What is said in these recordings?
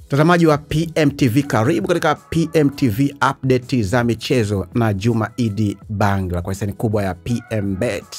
Mtazamaji wa PMTV, karibu katika PMTV update za michezo na Juma Idi Bangla kwa hisani kubwa ya PMBet.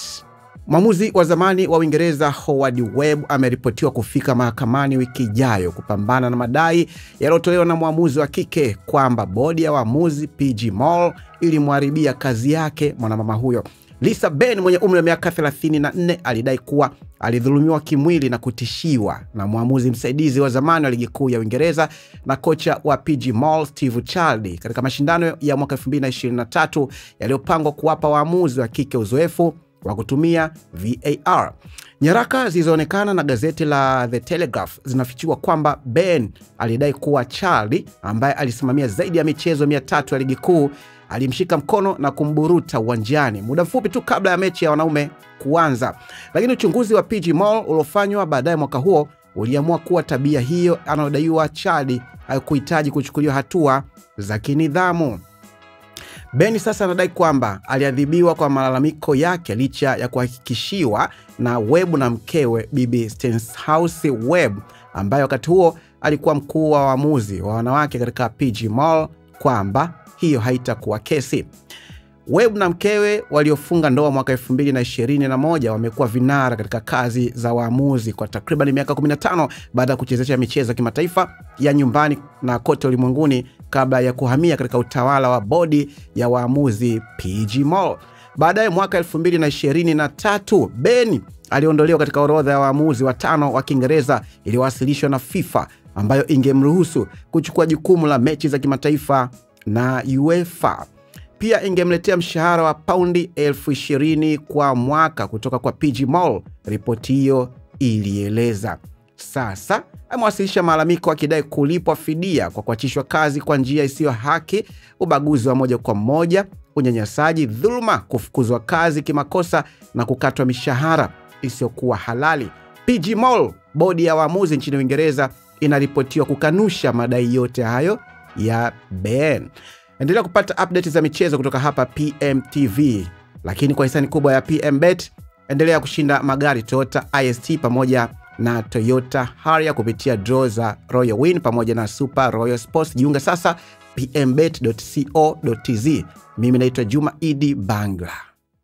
Mwamuzi wa zamani wa Uingereza Howard Webb ameripotiwa kufika mahakamani wiki ijayo kupambana na madai yaliyotolewa na mwamuzi wa kike kwamba bodi ya waamuzi PG Mall ilimharibia kazi yake mwanamama huyo. Lisa Benn mwenye umri wa miaka 34 alidai kuwa alidhulumiwa kimwili na kutishiwa na mwamuzi msaidizi wa zamani wa ligi kuu ya Uingereza na kocha wa PG Mall Steve Charley katika mashindano ya mwaka 2023 yaliyopangwa kuwapa waamuzi wa kike uzoefu wa kutumia VAR. Nyaraka zilizoonekana na gazeti la The Telegraph zinafichua kwamba Ben alidai kuwa Charley, ambaye alisimamia zaidi ya michezo 300 ya ligi kuu, alimshika mkono na kumburuta uwanjani muda mfupi tu kabla ya mechi ya wanaume kuanza. Lakini uchunguzi wa PG Mall uliofanywa baadaye mwaka huo uliamua kuwa tabia hiyo anayodaiwa Charley haikuhitaji kuchukuliwa hatua za kinidhamu. Ben sasa anadai kwamba aliadhibiwa kwa malalamiko yake licha ya kuhakikishiwa na Webb na mkewe Bibi Stenhouse Webb, ambaye wakati huo alikuwa mkuu wa waamuzi wa wanawake katika PG Mall, kwamba hiyo haitakuwa kesi. Webb na mkewe waliofunga ndoa mwaka 2021 wamekuwa vinara katika kazi za waamuzi kwa takriban miaka 15 baada ya kuchezesha michezo ya kimataifa ya nyumbani na kote ulimwenguni kabla ya kuhamia katika utawala wa bodi ya waamuzi PG Mall. Baadaye mwaka 2023 Ben aliondolewa katika orodha ya waamuzi watano wa Kiingereza iliyowasilishwa na FIFA, ambayo ingemruhusu kuchukua jukumu la mechi za kimataifa na UEFA. Pia ingemletea mshahara wa paundi 20,000 kwa mwaka kutoka kwa PG Mall, ripoti hiyo ilieleza. Sasa amewasilisha malalamiko akidai kulipwa fidia kwa kuachishwa kazi kwa njia isiyo haki, ubaguzi wa moja kwa moja, unyanyasaji, dhuluma, kufukuzwa kazi kimakosa na kukatwa mishahara isiyokuwa halali. PG Mall, bodi ya waamuzi nchini Uingereza, inaripotiwa kukanusha madai yote hayo ya Ben. Endelea kupata update za michezo kutoka hapa PMTV. Lakini kwa hisani kubwa ya PMBet, endelea kushinda magari Toyota IST pamoja na Toyota Harrier kupitia draw za Royal Win pamoja na Super Royal Sports. Jiunga sasa pmbet.co.tz. Mimi naitwa Juma Idi Bangla.